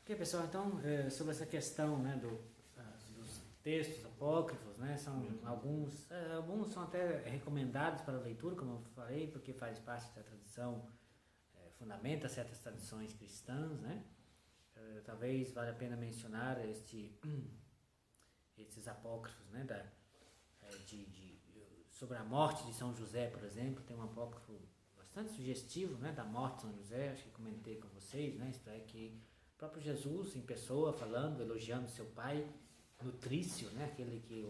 Ok, pessoal, então, sobre essa questão, né, dos textos apócrifos, né, são alguns são até recomendados para a leitura, como eu falei, porque faz parte da tradição, fundamenta certas tradições cristãs, né. Talvez valha a pena mencionar esses apócrifos, né, sobre a morte de São José, por exemplo. Tem um apócrifo bastante sugestivo, né, da morte de São José, acho que comentei com vocês, né, isto é que o próprio Jesus em pessoa falando, elogiando seu pai nutrício, né, aquele que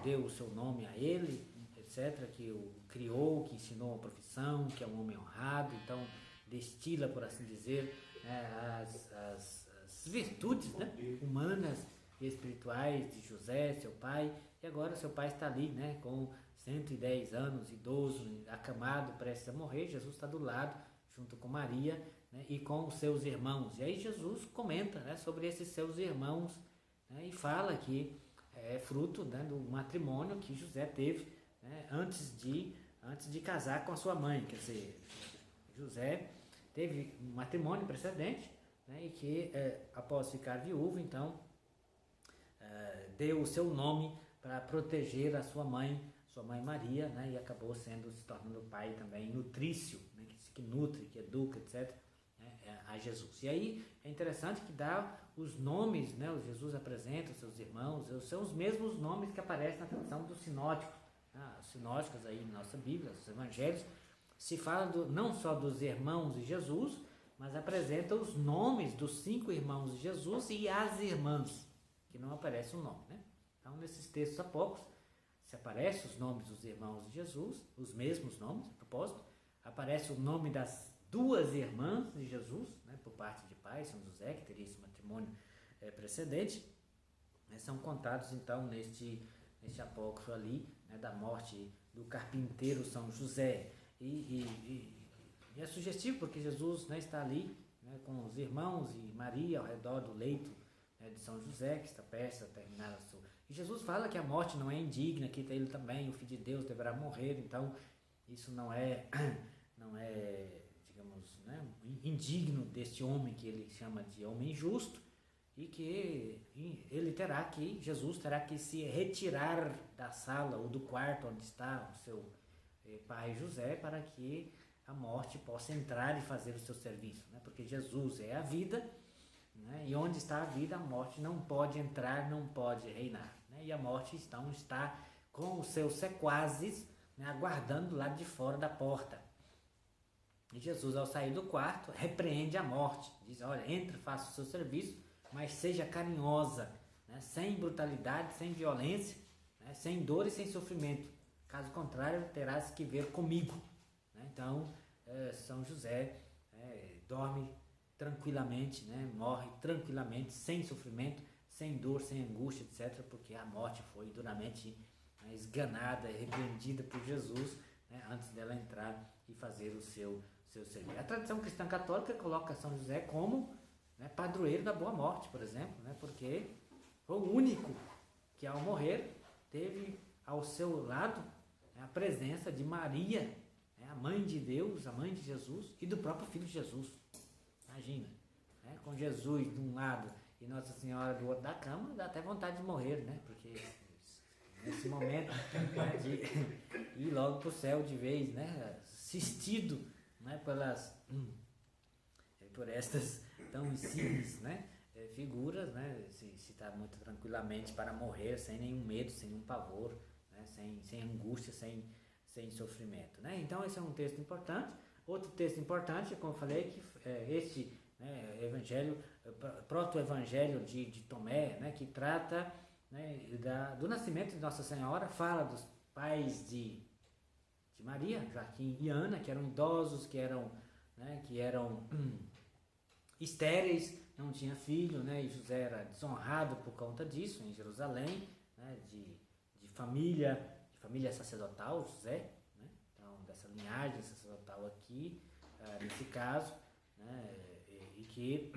deu o seu nome a ele, etc., que o criou, que ensinou a profissão, que é um homem honrado, então destila, por assim dizer, né, as virtudes, né, humanas e espirituais de José, seu pai. E agora seu pai está ali, né, com 110 anos, idoso, acamado, prestes a morrer. Jesus está do lado, junto com Maria, né, e com os seus irmãos. E aí Jesus comenta, né, sobre esses seus irmãos, né, e fala que é fruto, né, do matrimônio que José teve, né, antes de casar com a sua mãe. Quer dizer, José teve um matrimônio precedente, né, e que após ficar viúvo, então deu o seu nome para proteger a sua mãe Maria, né, e acabou se tornando pai também nutrício, né, que nutre, que educa, etc., né, a Jesus. E aí é interessante que dá os nomes, né, o Jesus apresenta os seus irmãos, são os mesmos nomes que aparecem na tradição dos sinóticos, né, os sinóticos aí na nossa Bíblia, os evangelhos, se fala não só dos irmãos de Jesus, mas apresenta os nomes dos 5 irmãos de Jesus e as irmãs, que não aparece o nome, né? Então, nesses textos apócrifos, se aparecem os nomes dos irmãos de Jesus, os mesmos nomes, a propósito, aparece o nome das 2 irmãs de Jesus, né, por parte de pai, São José, que teria esse matrimônio precedente, né, são contados, então, neste apócrifo ali, né, da morte do carpinteiro São José. E é sugestivo, porque Jesus, né, está ali, né, com os irmãos e Maria ao redor do leito, né, de São José, que está prestes a terminar a sua... E Jesus fala que a morte não é indigna, que ele também, o Filho de Deus, deverá morrer. Então, isso não é, digamos, né, indigno deste homem que ele chama de homem justo, e que Jesus terá que se retirar da sala ou do quarto onde está o seu pai José, para que a morte possa entrar e fazer o seu serviço, né? Porque Jesus é a vida, né? E onde está a vida, a morte não pode entrar, não pode reinar, né? E a morte então está com os seus sequazes, né, aguardando do lado de fora da porta. E Jesus, ao sair do quarto, repreende a morte, diz: olha, entre, faça o seu serviço, mas seja carinhosa, né, sem brutalidade, sem violência, né, sem dor e sem sofrimento. Caso contrário, terás que ver comigo. Né? Então, São José dorme tranquilamente, né, morre tranquilamente, sem sofrimento, sem dor, sem angústia, etc., porque a morte foi duramente esganada e repreendida por Jesus, né, antes dela entrar e fazer o seu serviço. A tradição cristã católica coloca São José como, né, padroeiro da boa morte, por exemplo, né, porque foi o único que, ao morrer, teve ao seu lado, né, a presença de Maria, né, a mãe de Deus, a mãe de Jesus, e do próprio Filho de Jesus. Imagina, né, com Jesus de um lado e Nossa Senhora do outro da cama, dá até vontade de morrer, né, porque nesse momento, né, de ir logo para o céu de vez, né, assistido, né, por estas tão insignes, né, figuras, né, se está muito tranquilamente para morrer, sem nenhum medo, sem nenhum pavor, né, sem angústia, sem sofrimento, né. Então esse é um texto importante. Outro texto importante, como eu falei, que este, né, evangelho, proto-evangelho de Tomé, né, que trata, né, do nascimento de Nossa Senhora, fala dos pais de Maria, Joaquim e Ana, que eram idosos, que eram estéreis, não tinha filho, né, e José era desonrado por conta disso em Jerusalém, né, de família sacerdotal, José, né, então dessa linhagem sacerdotal aqui, nesse caso, né, e que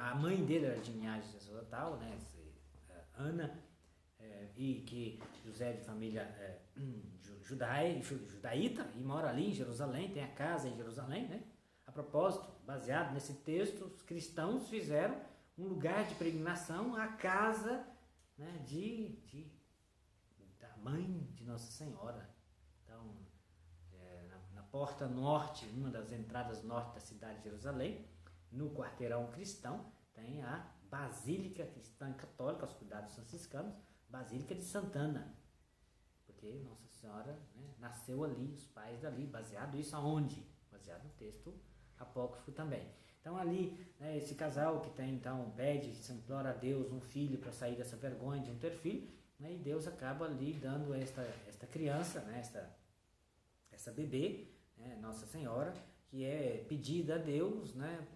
a mãe dele era de linhagem sacerdotal, né, Ana, e que José é de família judaíta, e mora ali em Jerusalém, tem a casa em Jerusalém, né? A propósito, baseado nesse texto, os cristãos fizeram um lugar de peregrinação a casa, né, da mãe de Nossa Senhora. Então, na porta norte, uma das entradas norte da cidade de Jerusalém, no quarteirão cristão, tem a Basílica Cristã Católica, aos cuidados franciscanos, Basílica de Santana, porque Nossa Senhora, né, nasceu ali, os pais dali, baseado isso aonde? Baseado no texto apócrifo também. Então ali, né, esse casal que tem, então, pede, implora a Deus um filho para sair dessa vergonha de não ter filho, né, e Deus acaba ali dando esta criança, né, essa bebê, né, Nossa Senhora, que é pedida a Deus, né,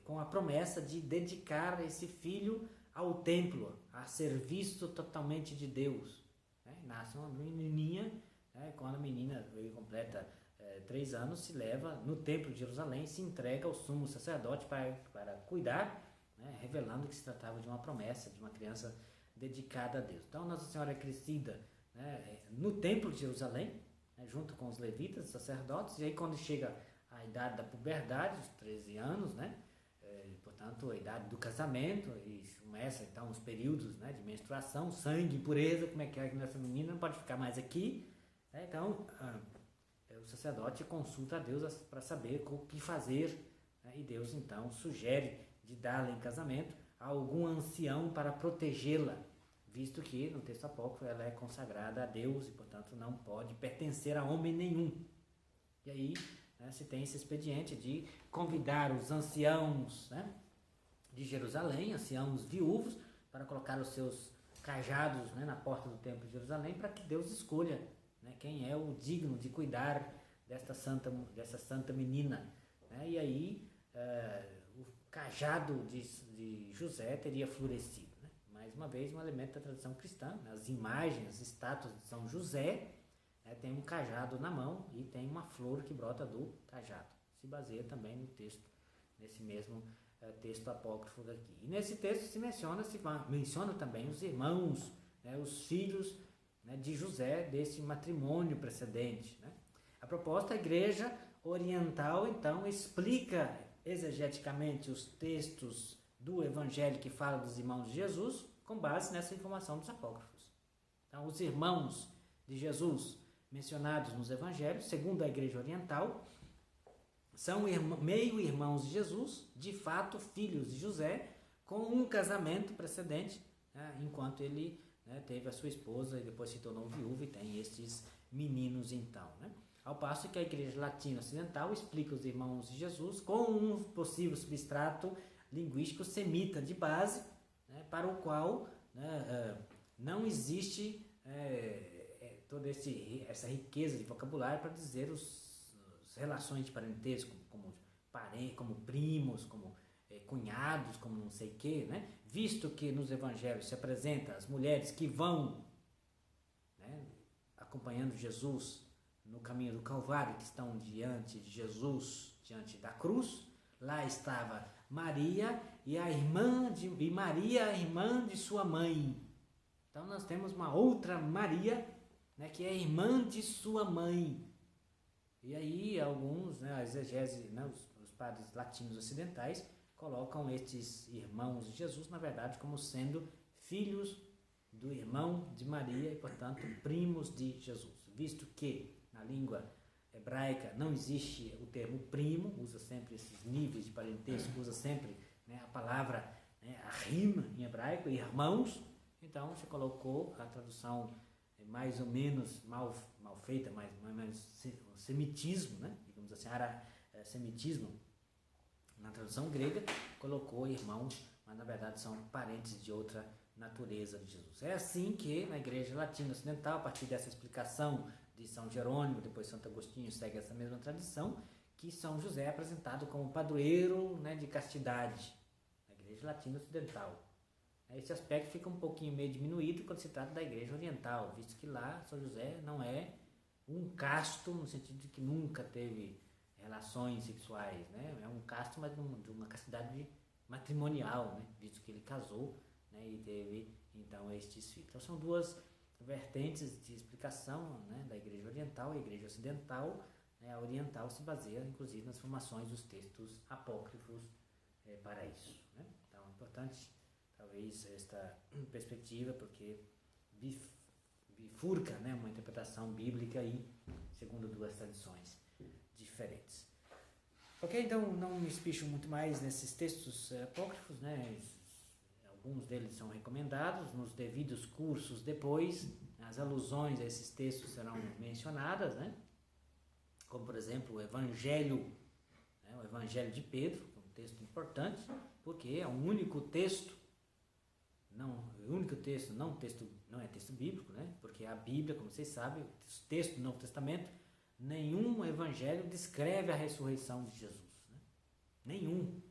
com a promessa de dedicar esse filho ao templo, a serviço totalmente de Deus. Né? Nasce uma menininha, né, quando a menina completa 3 anos, se leva no templo de Jerusalém, se entrega ao sumo sacerdote para cuidar, né, revelando que se tratava de uma promessa, de uma criança dedicada a Deus. Então Nossa Senhora é crescida, né, no templo de Jerusalém, né, junto com os levitas, os sacerdotes, e aí quando chega a idade da puberdade, os 13 anos, né, portanto a idade do casamento, e começa então os períodos, né, de menstruação, sangue, impureza, como é que nessa menina não pode ficar mais aqui, né, então o sacerdote consulta a Deus para saber o que fazer, né, e Deus então sugere de dar-la em casamento a algum ancião para protegê-la, visto que no texto apócrifo ela é consagrada a Deus e portanto não pode pertencer a homem nenhum. E aí, né, se tem esse expediente de convidar os anciãos, né, de Jerusalém, anciãos viúvos, para colocar os seus cajados, né, na porta do templo de Jerusalém, para que Deus escolha, né, quem é o digno de cuidar dessa santa menina. Né? E aí o cajado de José teria florescido. Né? Mais uma vez, um elemento da tradição cristã, né? As imagens, as estátuas de São José, tem um cajado na mão e tem uma flor que brota do cajado. Se baseia também no texto, nesse mesmo texto apócrifo daqui. E nesse texto se menciona também os irmãos, né, os filhos, né, de José desse matrimônio precedente. Né? A propósito, a Igreja Oriental, então, explica exegeticamente os textos do Evangelho que fala dos irmãos de Jesus com base nessa informação dos apócrifos. Então, os irmãos de Jesus mencionados nos evangelhos, segundo a Igreja Oriental, são meio-irmãos de Jesus, de fato filhos de José, com um casamento precedente, né, enquanto ele, né, teve a sua esposa e depois se tornou viúvo e tem estes meninos então. Né? Ao passo que a Igreja Latino-Ocidental explica os irmãos de Jesus com um possível substrato linguístico semita de base, né, para o qual, né, não existe toda essa riqueza de vocabulário para dizer as relações de parentesco, como primos, como cunhados, como não sei o quê, né? Visto que nos evangelhos se apresenta as mulheres que vão, né, acompanhando Jesus no caminho do Calvário, que estão diante de Jesus, diante da cruz. Lá estava Maria e Maria, a irmã de sua mãe. Então nós temos uma outra Maria, né, que é irmã de sua mãe. E aí alguns, né, a exegese, né, os padres latinos ocidentais colocam estes irmãos de Jesus, na verdade, como sendo filhos do irmão de Maria e, portanto, primos de Jesus. Visto que na língua hebraica não existe o termo primo, usa sempre esses níveis de parentesco, usa sempre, né, a palavra, né, a rima em hebraico, irmãos. Então se colocou a tradução mais ou menos mal feita, mais semitismo, né? Digamos assim, semitismo na tradução grega, colocou irmãos, mas na verdade são parentes de outra natureza de Jesus. É assim que na Igreja Latino-Ocidental, a partir dessa explicação de São Jerônimo, depois Santo Agostinho segue essa mesma tradição, que São José é apresentado como padroeiro, né, de castidade na Igreja Latino-Ocidental. Esse aspecto fica um pouquinho meio diminuído quando se trata da Igreja Oriental, visto que lá São José não é um casto, no sentido de que nunca teve relações sexuais, né? É um casto, mas de uma castidade matrimonial, né? Visto que ele casou, né, e teve então estes filhos. Então são duas vertentes de explicação, né, da Igreja Oriental e a Igreja Ocidental, né, a oriental se baseia, inclusive, nas formações dos textos apócrifos para isso. Né? Então, é importante, talvez, esta perspectiva, porque bifurca, né, uma interpretação bíblica aí, segundo duas tradições diferentes. Ok, então não me espicho muito mais nesses textos apócrifos, né? Alguns deles são recomendados nos devidos cursos depois, as alusões a esses textos serão mencionadas, né? Como por exemplo o Evangelho, né? O Evangelho de Pedro, um texto importante, porque é o único texto, não é texto bíblico, né? Porque a Bíblia, como vocês sabem, o texto do Novo Testamento, nenhum evangelho descreve a ressurreição de Jesus, né? Nenhum.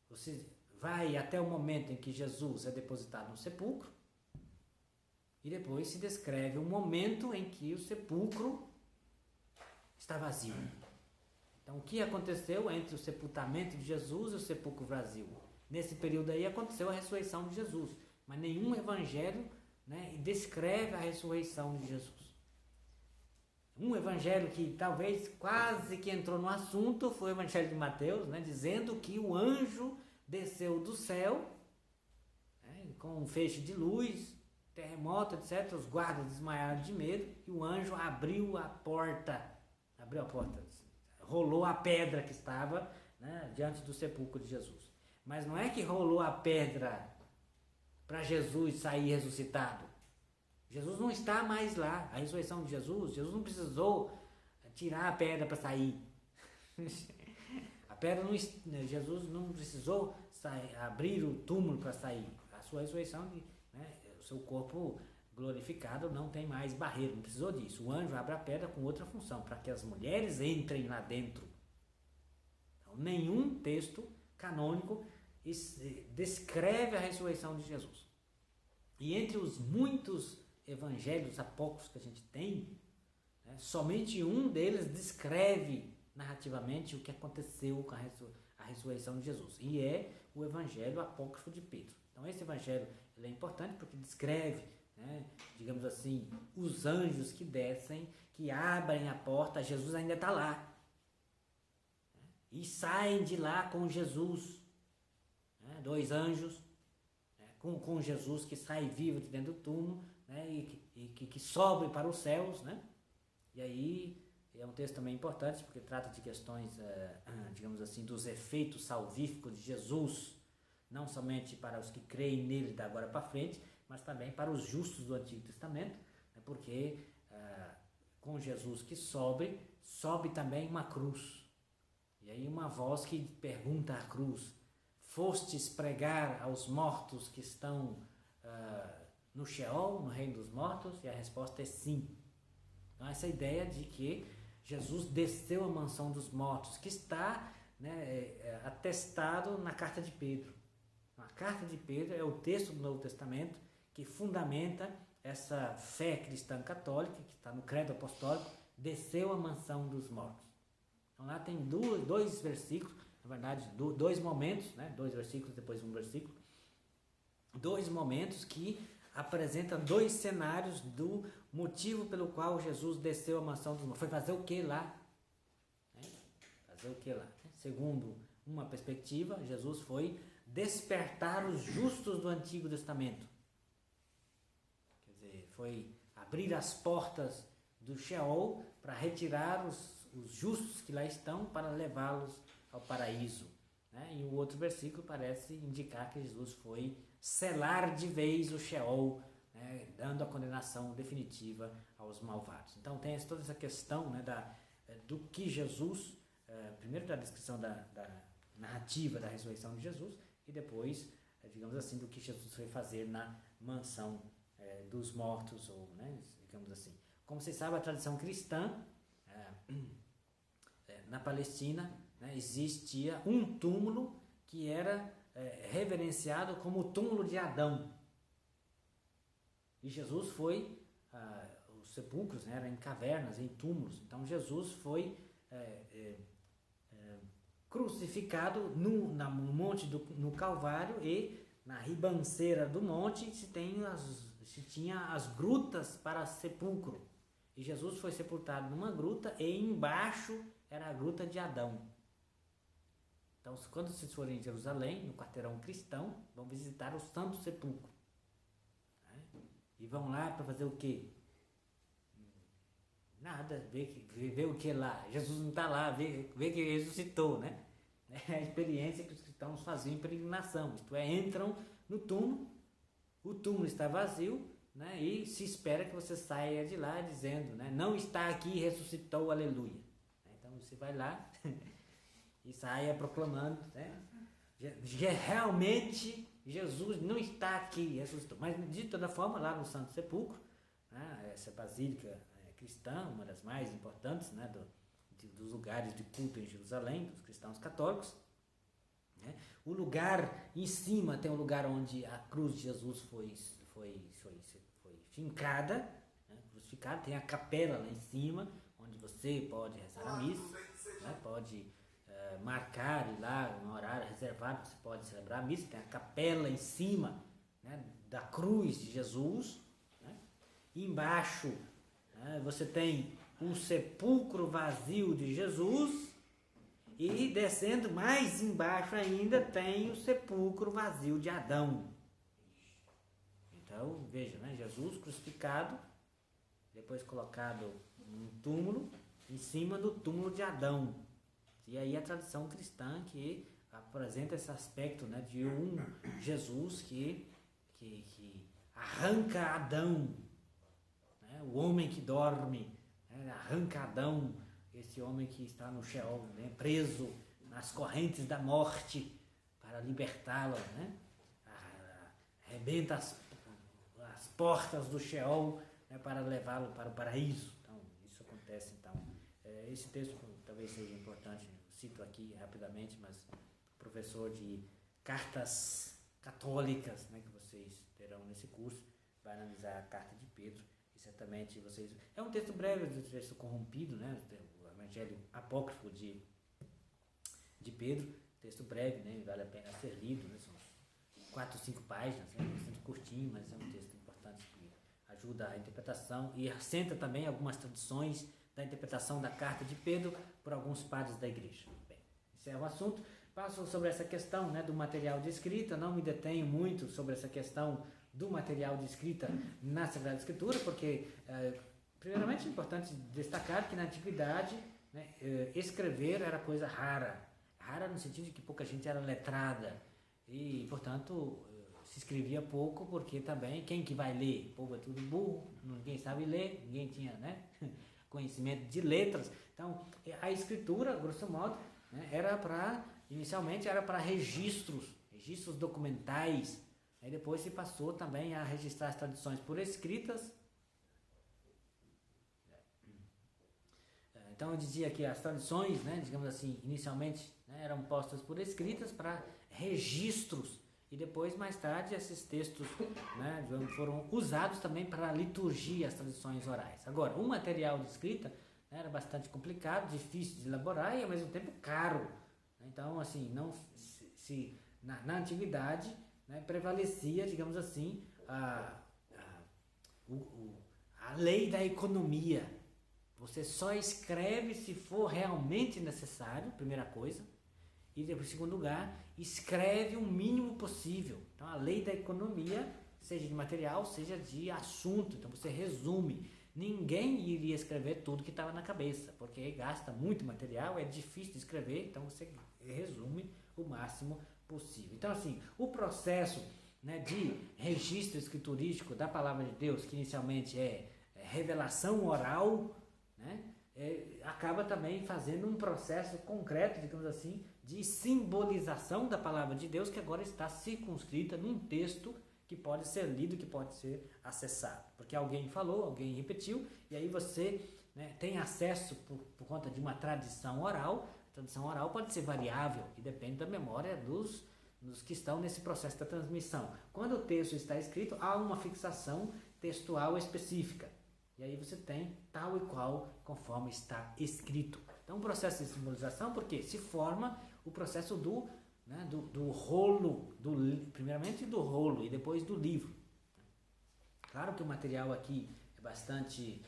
Você vai até o momento em que Jesus é depositado no sepulcro e depois se descreve o momento em que o sepulcro está vazio. Então, o que aconteceu entre o sepultamento de Jesus e o sepulcro vazio? Nesse período aí aconteceu a ressurreição de Jesus, mas nenhum evangelho, né, descreve a ressurreição de Jesus. Um evangelho que talvez quase que entrou no assunto foi o Evangelho de Mateus, né, dizendo que o anjo desceu do céu, né, com um feixe de luz, terremoto, etc. Os guardas desmaiaram de medo e o anjo abriu a porta, rolou a pedra que estava, né, diante do sepulcro de Jesus. Mas não é que rolou a pedra para Jesus sair ressuscitado. Jesus não está mais lá. A ressurreição de Jesus não precisou tirar a pedra para sair. Jesus não precisou abrir o túmulo para sair. A sua ressurreição, né, o seu corpo glorificado não tem mais barreira, não precisou disso. O anjo abre a pedra com outra função, para que as mulheres entrem lá dentro. Então, nenhum texto canônico descreve a ressurreição de Jesus. E entre os muitos evangelhos apócrifos que a gente tem, né, somente um deles descreve narrativamente o que aconteceu com a ressurreição de Jesus, e é o Evangelho apócrifo de Pedro. Então esse evangelho ele é importante porque descreve, né, digamos assim, os anjos que descem, que abrem a porta, Jesus ainda está lá, né, e saem de lá com Jesus, né, dois anjos, né, com Jesus que sai vivo de dentro do túmulo, né, e que sobe para os céus, né? E aí é um texto também importante porque trata de questões, digamos assim, dos efeitos salvíficos de Jesus, não somente para os que creem nele da agora para frente, mas também para os justos do Antigo Testamento, né, porque com Jesus que sobe também uma cruz. E aí uma voz que pergunta à cruz: fostes pregar aos mortos que estão no Sheol, no reino dos mortos? E a resposta é sim. Então essa ideia de que Jesus desceu à mansão dos mortos, que está, né, atestado na carta de Pedro. A carta de Pedro é o texto do Novo Testamento que fundamenta essa fé cristã católica, que está no credo apostólico, desceu à mansão dos mortos. Então lá tem dois versículos, na verdade, dois momentos, né, dois versículos, depois um versículo, dois momentos que apresentam dois cenários do motivo pelo qual Jesus desceu à mansão dos mortos. Foi fazer o que lá? Fazer o que lá? Segundo uma perspectiva, Jesus foi despertar os justos do Antigo Testamento. Quer dizer, foi abrir as portas do Sheol para retirar os justos que lá estão, para levá-los ao paraíso, né? E o outro versículo parece indicar que Jesus foi selar de vez o Sheol, né, dando a condenação definitiva aos malvados. Então tem toda essa questão, né, do que Jesus, primeiro da descrição da narrativa da ressurreição de Jesus, e depois, digamos assim, do que Jesus foi fazer na mansão dos mortos, ou, né, digamos assim. Como vocês sabem, a tradição cristã, na Palestina, né, existia um túmulo que era reverenciado como o túmulo de Adão. E Jesus foi, os sepulcros, né, eram em cavernas, em túmulos. Então Jesus foi crucificado no monte no Calvário, e na ribanceira do monte se tinha as grutas para sepulcro. E Jesus foi sepultado numa gruta e embaixo era a gruta de Adão. Então, quando vocês forem em Jerusalém, no quarteirão cristão, vão visitar o Santo Sepulcro. Né? E vão lá para fazer o quê? Nada, ver o que lá? Jesus não está lá, ver que ressuscitou, né? É a experiência que os cristãos faziam em peregrinação, isto é, entram no túmulo, o túmulo está vazio, né? E se espera que você saia de lá dizendo, né? Não está aqui, ressuscitou, aleluia. Então você vai lá e saia proclamando, né? Realmente Jesus não está aqui, ressuscitou. Mas de toda forma, lá no Santo Sepulcro, né? Essa basílica cristã, uma das mais importantes, né? Dos lugares de culto em Jerusalém, dos cristãos católicos, né? O lugar em cima tem um lugar onde a cruz de Jesus foi fincada, né? Crucificada, tem a capela lá em cima, onde você pode rezar a missa, né? Pode marcar e lá, um horário reservado, você pode celebrar a missa, tem a capela em cima, né? Da cruz de Jesus, né? E embaixo, né? Você tem o sepulcro vazio de Jesus, e descendo mais embaixo ainda tem o sepulcro vazio de Adão. Então veja, né? Jesus crucificado, depois colocado num túmulo, em cima do túmulo de Adão. E aí a tradição cristã que apresenta esse aspecto, né? De um Jesus que arranca Adão, né? O homem que dorme, né? Arranca Adão, esse homem que está no Sheol, né? Preso nas correntes da morte, para libertá-lo, né? Arrebenta as portas do Sheol, né? Para levá-lo para o paraíso. Então isso acontece. Então esse texto talvez seja importante, eu cito aqui rapidamente, mas o professor de cartas católicas, né? Que vocês terão nesse curso vai analisar a carta de Pedro. E certamente vocês... É um texto breve, um texto corrompido, né? O Evangelho Apócrifo de Pedro, texto breve, né? Vale a pena ser lido, né? São 4 ou 5 páginas, né? Bastante curtinho, mas é um texto importante que ajuda a interpretação e assenta também algumas tradições da interpretação da carta de Pedro por alguns padres da igreja. Bem, esse é o assunto. Passo sobre essa questão, né, do material de escrita, não me detenho muito sobre essa questão do material de escrita na Sagrada Escritura, porque, primeiramente, é importante destacar que na Antiguidade, né, escrever era coisa rara. Rara no sentido de que pouca gente era letrada e, portanto, se escrevia pouco, porque também, quem que vai ler? O povo é tudo burro, ninguém sabe ler, ninguém tinha, né, conhecimento de letras. Então, a escritura, grosso modo, né, inicialmente era para registros documentais. Aí depois se passou também a registrar as tradições por escritas. Então eu dizia que as tradições, né, digamos assim, inicialmente, né, eram postas por escritas para registros. E depois, mais tarde, esses textos, né, foram usados também para a liturgia, as tradições orais. Agora, o material de escrita, né, era bastante complicado, difícil de elaborar e ao mesmo tempo caro. Então, assim, na antiguidade, né, prevalecia, digamos assim, a lei da economia. Você só escreve se for realmente necessário, primeira coisa. E depois, em segundo lugar, escreve o mínimo possível. Então, a lei da economia, seja de material, seja de assunto. Então, você resume. Ninguém iria escrever tudo que estava na cabeça, porque gasta muito material, é difícil de escrever, então você resume o máximo possível. Então, assim, o processo, né, de registro escriturístico da Palavra de Deus, que inicialmente é revelação oral, né, acaba também fazendo um processo concreto, digamos assim, de simbolização da Palavra de Deus, que agora está circunscrita num texto que pode ser lido, que pode ser acessado. Porque alguém falou, alguém repetiu, e aí você, né, tem acesso por conta de uma tradição oral. A tradição oral pode ser variável, que depende da memória dos que estão nesse processo da transmissão. Quando o texto está escrito, há uma fixação textual específica. E aí você tem tal e qual conforme está escrito. Então, o processo de simbolização, porque se forma o processo do rolo, primeiramente do rolo e depois do livro. Claro que o material aqui é bastante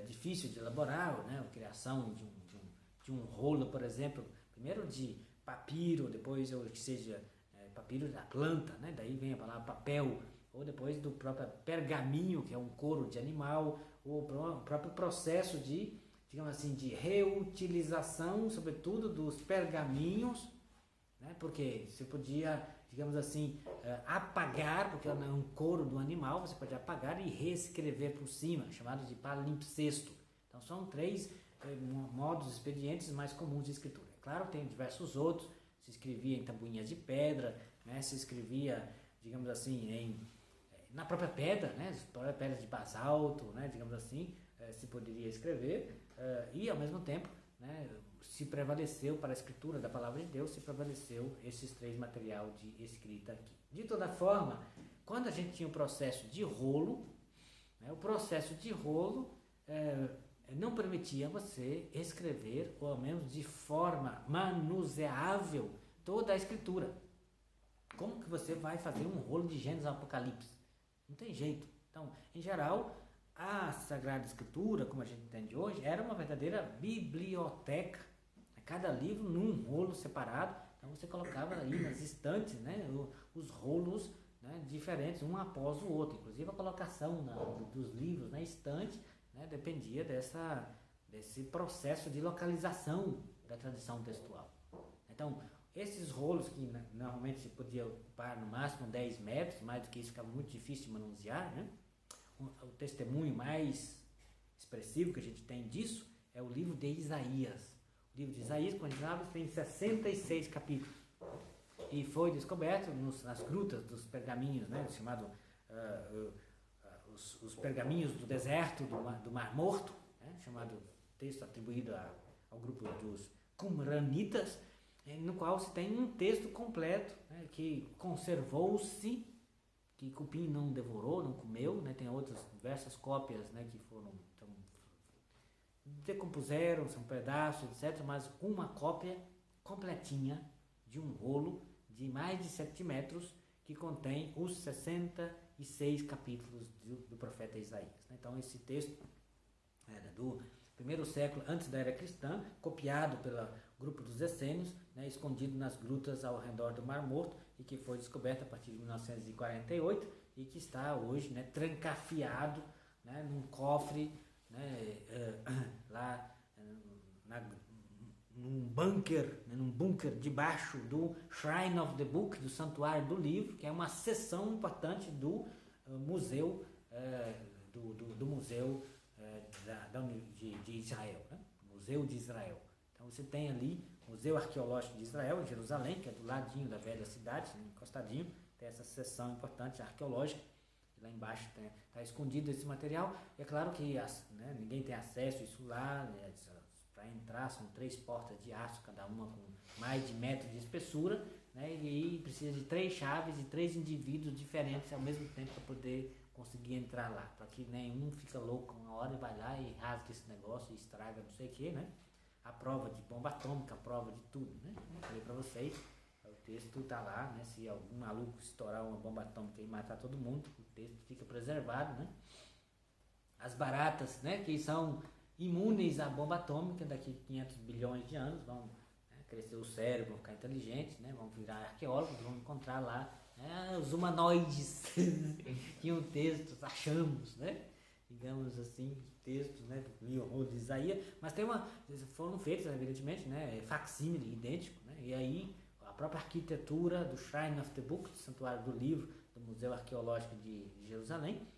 difícil de elaborar, né? A criação de um rolo, por exemplo, primeiro de papiro, depois que seja papiro da planta, né? Daí vem a palavra papel, ou depois do próprio pergaminho, que é um couro de animal, ou o próprio processo de, digamos assim, de reutilização, sobretudo dos pergaminhos, né? Porque você podia, digamos assim, apagar, porque é um couro do animal, você pode apagar e reescrever por cima, chamado de palimpsesto. Então são 3 modos expedientes mais comuns de escritura. Claro, tem diversos outros, se escrevia em tabuinhas de pedra, né? Se escrevia, digamos assim, na própria pedra, né? As próprias pedras de basalto, né? Digamos assim, se poderia escrever, e ao mesmo tempo, né? Se prevaleceu para a escritura da palavra de Deus, se prevaleceu esses 3 materiais de escrita aqui. De toda forma, quando a gente tinha o processo de rolo, né? O processo de rolo não permitia você escrever, ou ao menos de forma manuseável, toda a escritura. Como que você vai fazer um rolo de Gênesis ao Apocalipse? Não tem jeito. Então, em geral, a Sagrada Escritura, como a gente entende hoje, era uma verdadeira biblioteca. Cada livro num rolo separado. Então você colocava aí nas estantes, né, os rolos, né, diferentes, um após o outro. Inclusive a colocação dos livros na estante, né, dependia desse processo de localização da tradição textual. Então, esses rolos que normalmente se podia ocupar no máximo 10 metros, mais do que isso ficava muito difícil de manusear, né? O testemunho mais expressivo que a gente tem disso é o livro de Isaías. O livro de Isaías, quando a gente abre, tem 66 capítulos. E foi descoberto nas grutas dos pergaminhos, né? Chamado os pergaminhos do deserto do Mar Morto, né? Chamado texto atribuído ao grupo dos Qumranitas, no qual se tem um texto completo, né, que conservou-se, que Cupim não devorou, não comeu, né, tem outras diversas cópias, né, que decompuseram, são pedaços, etc., mas uma cópia completinha de um rolo de mais de 7 metros que contém os 66 capítulos do profeta Isaías. Então esse texto era do primeiro século antes da era cristã, copiado pelo grupo dos essênios, né, escondido nas grutas ao redor do Mar Morto, e que foi descoberto a partir de 1948 e que está hoje, né, trancafiado, né, num cofre, né, lá num bunker debaixo do Shrine of the Book, do Santuário do Livro, que é uma seção importante do museu, do museu de Israel, né? Museu de Israel. Então você tem ali o Museu Arqueológico de Israel, em Jerusalém, que é do ladinho da velha cidade, encostadinho, tem essa seção importante arqueológica, e lá embaixo está escondido esse material. E é claro que ninguém tem acesso a isso lá, né? Para entrar são 3 portas de aço, cada uma com mais de 1 metro de espessura, né? E aí precisa de 3 chaves e 3 indivíduos diferentes ao mesmo tempo para poder conseguir entrar lá, para que nenhum fica louco uma hora e vai lá e rasga esse negócio e estraga não sei o que, né? A prova de bomba atômica, a prova de tudo, né? Falei para vocês, o texto está lá, né? Se algum maluco estourar uma bomba atômica e matar todo mundo, o texto fica preservado, né? As baratas, né, que são imunes à bomba atômica, daqui a 500 bilhões de anos vão, né, crescer o cérebro, vão ficar inteligentes, né? Vão virar arqueólogos, vão encontrar lá os humanoides. Tinham textos, achamos, né? Digamos assim, textos, né, do de Isaías, mas foram feitos, evidentemente, né, facsímile, idêntico, né? E aí a própria arquitetura do Shrine of the Book, do Santuário do Livro, do Museu Arqueológico de Jerusalém,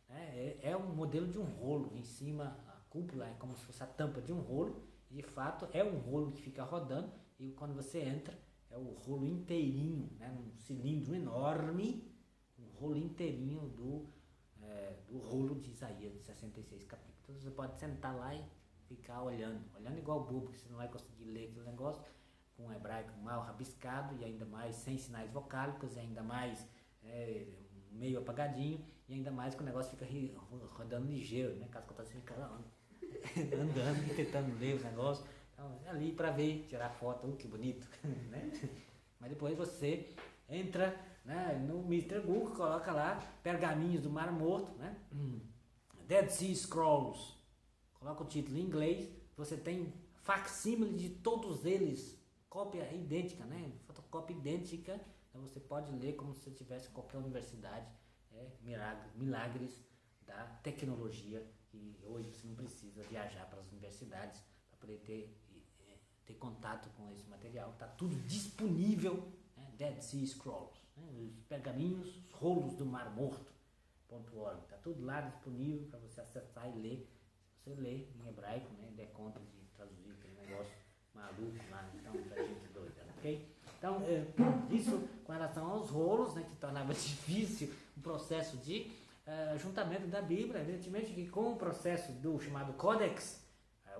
né, é um modelo de um rolo. Em cima, a cúpula é como se fosse a tampa de um rolo, e de fato é um rolo que fica rodando, e quando você entra, é o rolo inteirinho, né, num cilindro enorme, um rolo inteirinho do rolo de Isaías, de 66 capítulos. Então você pode sentar lá e ficar olhando igual bobo, porque você não vai conseguir ler aquele negócio com um hebraico mal rabiscado, e ainda mais sem sinais vocálicos, e ainda mais meio apagadinho, e ainda mais que o negócio fica rodando ligeiro, né? Caso você fica andando e tentando ler o negócio. Então, é ali para ver, tirar foto, que bonito, né? Mas depois você entra, né, no Mr. Google, coloca lá pergaminhos do Mar Morto, né? Dead Sea Scrolls, coloca o título em inglês, você tem facsímile de todos eles, cópia idêntica, né? Fotocópia idêntica, então você pode ler como se você tivesse qualquer universidade, milagres da tecnologia, e hoje você não precisa viajar para as universidades para poder ter contato com esse material, está tudo disponível, né? Dead Sea Scrolls, né? Os pergaminhos, os rolos do Mar Morto.org, está tudo lá disponível para você acessar e ler. Se você lê em hebraico, né, der conta de traduzir aquele negócio maluco lá, então da gente doida, ok? Então, isso com relação aos rolos, né, que tornava difícil o processo de juntamento da Bíblia, evidentemente que com o processo do chamado Codex,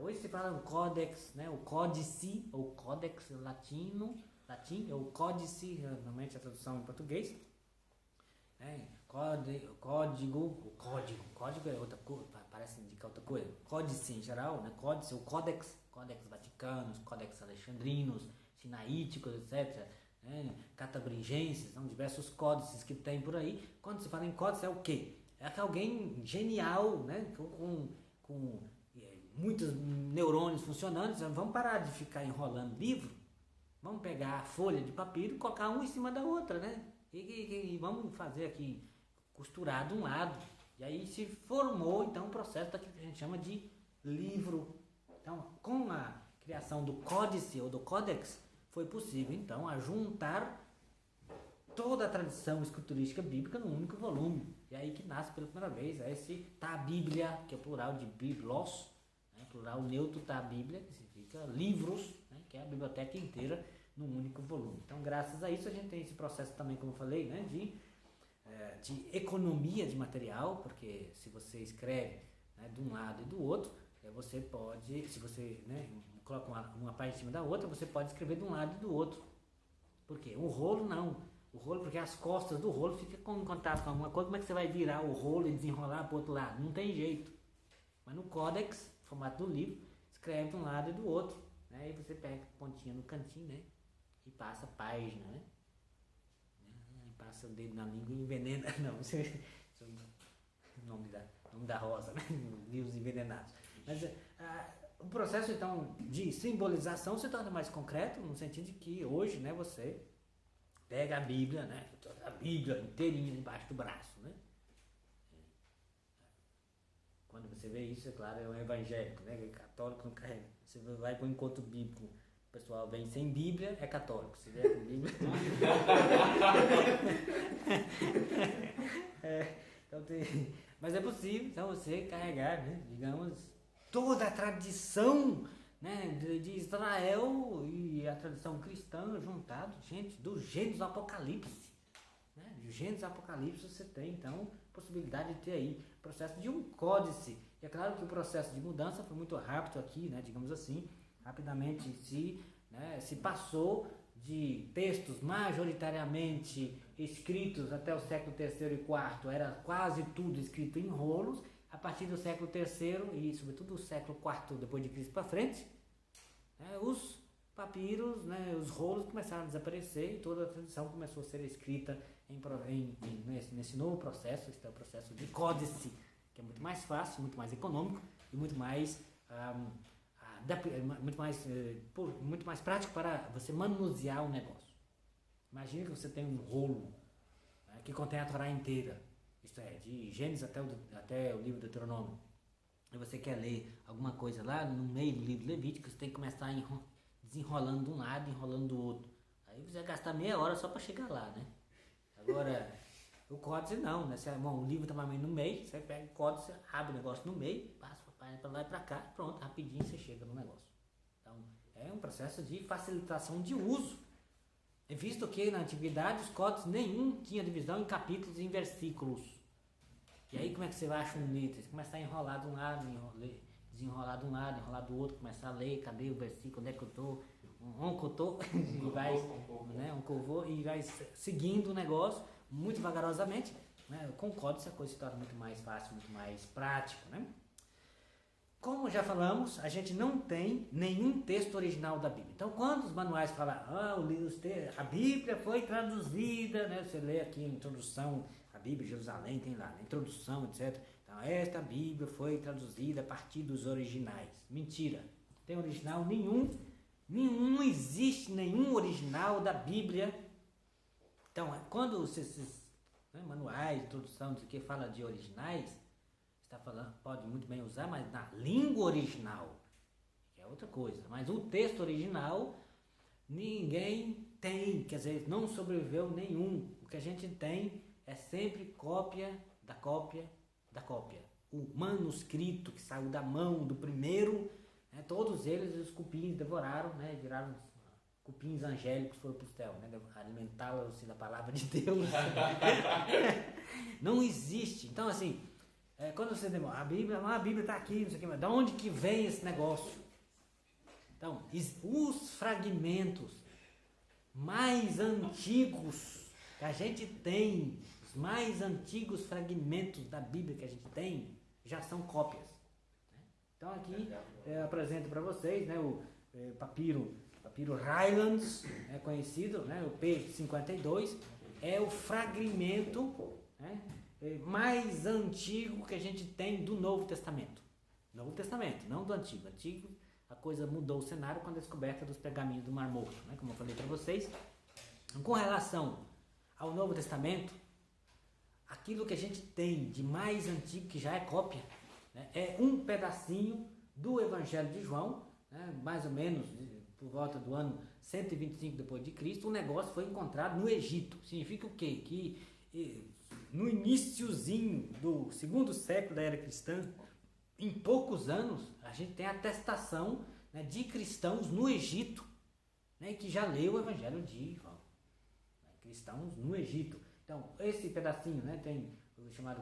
hoje se fala o Codex, né, o Códice, ou Codex latim, é o Códice, normalmente a tradução em português, né, código é outra coisa, parece indicar outra coisa, Códice em geral, né, Códice, o Codex Vaticanos, Codex Alexandrinos, Sinaíticos, etc., né, Catabringenses, são diversos códices que tem por aí. Quando se fala em códice é o quê? É que alguém genial, né, com muitos neurônios funcionando, vamos parar de ficar enrolando livro, vamos pegar a folha de papiro e colocar um em cima da outra, né, e vamos fazer aqui, costurar de um lado, e aí se formou então um processo daquilo que a gente chama de livro. Então, com a criação do códice ou do códex, foi possível então juntar toda a tradição escriturística bíblica num único volume. E aí que nasce pela primeira vez esse tá Bíblia, que é o plural de biblos, né? Plural neutro tá Bíblia, que significa livros, né? Que é a biblioteca inteira num único volume. Então, graças a isso, a gente tem esse processo também, como eu falei, né? de economia de material, porque se você escreve, né, de um lado e do outro, você pode, se você, né, coloca uma parte em cima da outra, você pode escrever de um lado e do outro. Por quê? O rolo não. O rolo, porque as costas do rolo ficam em contato com alguma coisa, como é que você vai virar o rolo e desenrolar para o outro lado? Não tem jeito. Mas no códex, formato do livro, escreve de um lado e do outro, né? E você pega a pontinha no cantinho, né? E passa a página, né? Passa o dedo na língua e envenena. Não, isso é o nome da rosa, né? Livros envenenados. Mas o processo, então, de simbolização se torna mais concreto, no sentido de que hoje, né, você pega a Bíblia, né? A Bíblia inteirinha debaixo do braço, né? Quando você vê isso, é claro, é um evangélico, né? Católico não carrega. Você vai para o encontro bíblico, o pessoal vem sem Bíblia, é católico. Se vier com Bíblia... então mas é possível, então, você carregar, né, digamos, toda a tradição, né, de Israel e a tradição cristã juntado, gente, do Gênesis ao Apocalipse. Né? Do Gênesis ao Apocalipse você tem, então, possibilidade de ter aí o processo de um códice. E é claro que o processo de mudança foi muito rápido aqui, né, digamos assim, rapidamente se passou de textos majoritariamente escritos até o século III e IV, era quase tudo escrito em rolos. A partir do século III e sobretudo do século IV depois de Cristo para frente, né, os papiros, né, os rolos começaram a desaparecer e toda a tradição começou a ser escrita nesse novo processo. Este é o processo de códice, que é muito mais fácil, muito mais econômico e muito mais prático para você manusear o negócio. Imagine que você tem um rolo, né, que contém a Torá inteira, isto é, de Gênesis até o livro do Deuteronômio, e você quer ler alguma coisa lá no meio do livro Levítico, você tem que começar desenrolando de um lado e enrolando do outro. Aí você vai gastar meia hora só para chegar lá, né? Agora, o códice não, né? O livro está mais ou menos no meio, você pega o códice, abre o negócio no meio, passa para lá e para cá, pronto, rapidinho você chega no negócio. Então, é um processo de facilitação de uso. É visto que na antiguidade os códices nenhum tinha divisão em capítulos e em versículos. E aí como é que você vai achar um livro? Você começa a enrolar de um lado, desenrolar de um lado, enrolar do outro, começar a ler, cadê o versículo, onde é que eu estou? E vai, né, e vai seguindo o negócio muito vagarosamente, né? Com o códice a coisa se torna muito mais fácil, muito mais prático, né? Como já falamos, a gente não tem nenhum texto original da Bíblia. Então, quando os manuais falam, a Bíblia foi traduzida, né? Você lê aqui a introdução, a Bíblia de Jerusalém tem lá, a introdução, etc. Então, esta Bíblia foi traduzida a partir dos originais. Mentira, não tem original nenhum, não existe nenhum original da Bíblia. Então, quando esses manuais, introdução, não sei o que, fala de originais, está falando, pode muito bem usar, mas na língua original, que é outra coisa. Mas o texto original, ninguém tem, quer dizer, não sobreviveu nenhum. O que a gente tem é sempre cópia da cópia da cópia. O manuscrito que saiu da mão do primeiro, todos eles, os cupins devoraram, viraram cupins angélicos, foram para o céu, alimentá-los da palavra de Deus. Não existe. Então, assim, quando você demora, a Bíblia está aqui, não sei o que, mas de onde que vem esse negócio? Então, os fragmentos mais antigos que a gente tem, os mais antigos fragmentos da Bíblia que a gente tem, já são cópias. Então aqui eu apresento para vocês o papiro Rylands, conhecido, o P52, é o fragmento mais antigo que a gente tem do Novo Testamento. Novo Testamento, não do Antigo. Antigo, a coisa mudou o cenário com a descoberta dos pergaminhos do Mar Morto, como eu falei para vocês. Com relação ao Novo Testamento, aquilo que a gente tem de mais antigo, que já é cópia, é um pedacinho do Evangelho de João, mais ou menos por volta do ano 125 depois de Cristo. O negócio foi encontrado no Egito. Significa o quê? Que no iniciozinho do segundo século da era cristã, em poucos anos, a gente tem a atestação de cristãos no Egito, que já leu o Evangelho de João. Cristãos no Egito. Então, esse pedacinho tem o chamado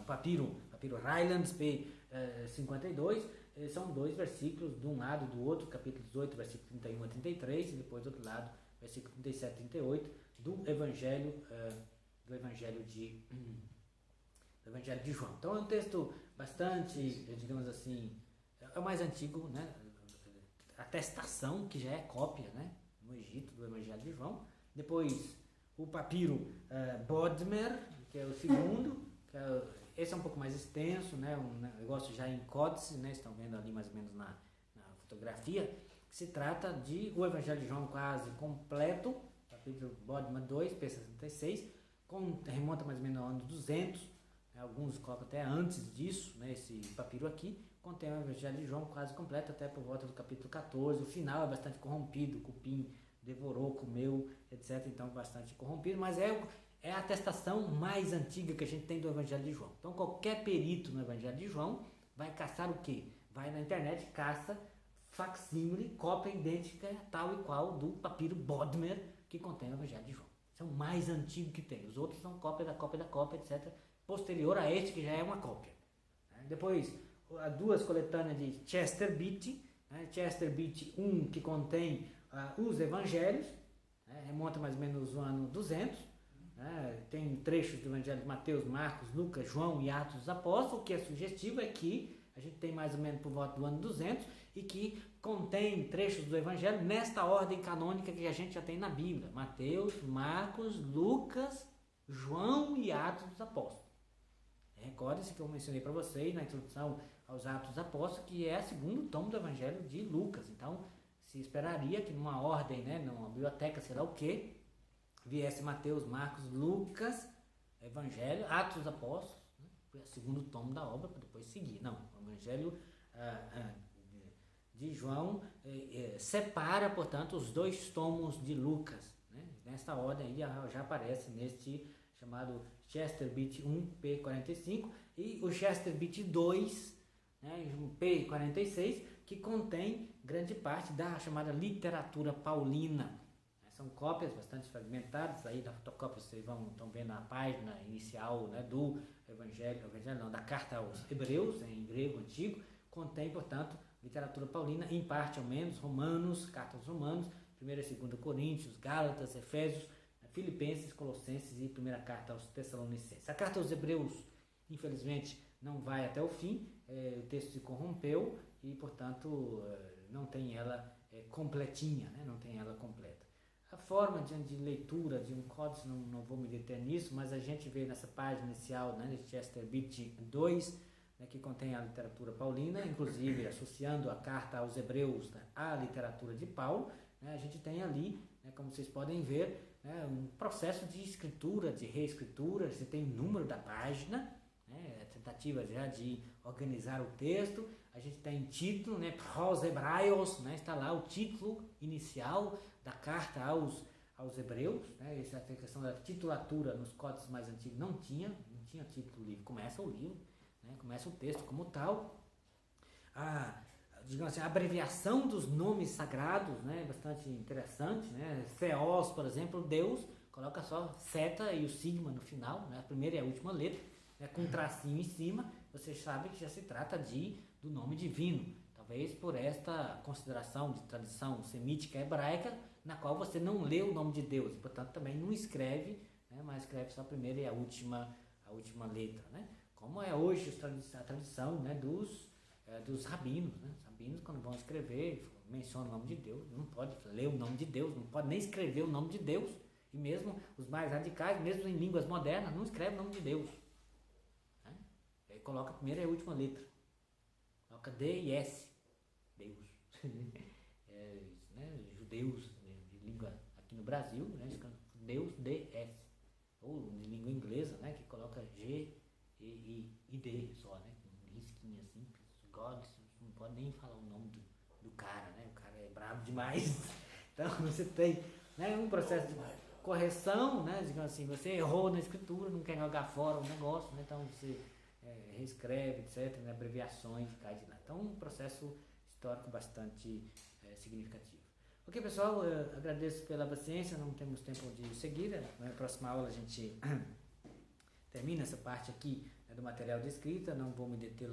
papiro Rylands P52, são 2 versículos de um lado e do outro, capítulo 18, versículo 31 a 33, e depois do outro lado, versículo 37 a 38, do Evangelho de João. Então é um texto bastante, digamos assim, é o mais antigo, atestação, que já é cópia, no Egito, do Evangelho de João. Depois o papiro Bodmer, que é o segundo, esse é um pouco mais extenso, um negócio já em códice, estão vendo ali mais ou menos na fotografia, que se trata de o Evangelho de João quase completo, papiro Bodmer 2, P66, remonta mais ou menos ao ano 200, alguns colocam até antes disso, esse papiro aqui, contém o Evangelho de João quase completo, até por volta do capítulo 14, o final é bastante corrompido, o cupim devorou, comeu, etc. Então, bastante corrompido, mas é a atestação mais antiga que a gente tem do Evangelho de João. Então, qualquer perito no Evangelho de João vai caçar o quê? Vai na internet, caça facsímile, cópia idêntica, tal e qual do papiro Bodmer, que contém o Evangelho de João. Esse é o mais antigo que tem. Os outros são cópia da cópia da cópia, etc. Posterior a este, que já é uma cópia. Depois, as 2 coletâneas de Chester Beatty, Chester Beatty 1, que contém os evangelhos, remonta mais ou menos o ano 200, tem trechos do Evangelho de Mateus, Marcos, Lucas, João e Atos dos Apóstolos. O que é sugestivo é que a gente tem mais ou menos por volta do ano 200 e que contém trechos do Evangelho nesta ordem canônica que a gente já tem na Bíblia: Mateus, Marcos, Lucas, João e Atos dos Apóstolos. Recorde-se que eu mencionei para vocês na introdução aos Atos dos Apóstolos, que é o segundo tomo do Evangelho de Lucas. Então, se esperaria que numa ordem, numa biblioteca, sei lá o que, viesse Mateus, Marcos, Lucas, Evangelho, Atos dos Apóstolos, o segundo tomo da obra, para depois seguir. Não, o Evangelho de João separa, portanto, os 2 tomos de Lucas. Nesta ordem aí já aparece neste chamado Chester Beatty 1, P45, e o Chester Beatty 2, P46, que contém grande parte da chamada literatura paulina. São cópias bastante fragmentadas, aí da fotocópia vocês estão vendo a página inicial do da carta aos Hebreus, em grego antigo, contém, portanto, literatura paulina, em parte ao menos, Romanos, carta aos Romanos, 1ª e 2ª Coríntios, Gálatas, Efésios, Filipenses, Colossenses e 1ª carta aos Tessalonicenses. A carta aos Hebreus, infelizmente, não vai até o fim, o texto se corrompeu e, portanto, não tem ela completinha, não tem ela completa. a forma de leitura de um códice, não vou me deter nisso, mas a gente vê nessa página inicial, né, de Chester Beatty 2, né, que contém a literatura paulina, inclusive associando a carta aos Hebreus, né, à literatura de Paulo, né, a gente tem ali, né, como vocês podem ver, né, um processo de escritura, de reescritura, você tem o número da página, né, tentativa já de organizar o texto, a gente tem título, né, Pros Hebraios, né, está lá o título inicial da carta aos Hebreus, né, essa questão da titulatura nos códices mais antigos não tinha título do livro, começa o livro, né, começa o texto como tal, digamos assim, a abreviação dos nomes sagrados, né, bastante interessante, né, Theos, por exemplo, Deus, coloca só seta e o sigma no final, né, a primeira e a última letra, né, com um tracinho em cima, você sabe que já se trata do nome divino, talvez por esta consideração de tradição semítica hebraica, na qual você não lê o nome de Deus, e portanto também não escreve, né, mas escreve só a primeira e a última letra, né, como é hoje a tradição, né, dos rabinos, né, os rabinos quando vão escrever, mencionam o nome de Deus, não pode ler o nome de Deus, não pode nem escrever o nome de Deus, e mesmo os mais radicais, mesmo em línguas modernas, não escrevem o nome de Deus. Aí coloca a primeira e a última letra. Coloca D e S. Deus. Né, judeus de língua aqui no Brasil, né, Deus, D, S. Ou de língua inglesa, né, que coloca G, E, I, D só, né, com risquinha simples. God, não pode nem falar o nome do cara, né, o cara é brabo demais. Então você tem, né, um processo de correção, né, digamos assim, você errou na escritura, não quer jogar fora o negócio, né, então você reescreve, etc., né, abreviações, cai de lá. Então, um processo histórico bastante significativo. Ok, pessoal, eu agradeço pela paciência, não temos tempo de seguir, na próxima aula a gente termina essa parte aqui, né, do material de escrita, não vou me deter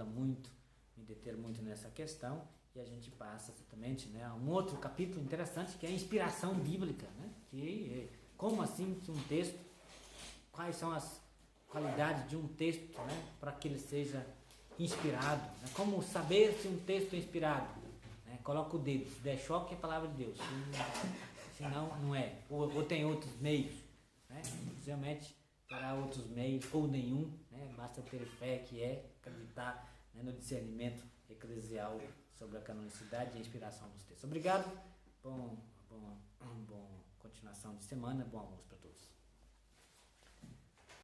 muito nessa questão, e a gente passa exatamente, né, a um outro capítulo interessante, que é a inspiração bíblica, né, que como assim um texto, quais são as qualidade de um texto, né, para que ele seja inspirado, né? Como saber se um texto é inspirado, né? Coloca o dedo, se der choque é a palavra de Deus, se não é, ou tem outros meios, né? Geralmente terá outros meios ou nenhum, né? Basta ter fé, que é acreditar, né, no discernimento eclesial sobre a canonicidade e a inspiração dos textos. Obrigado, bom continuação de semana, bom almoço para todos.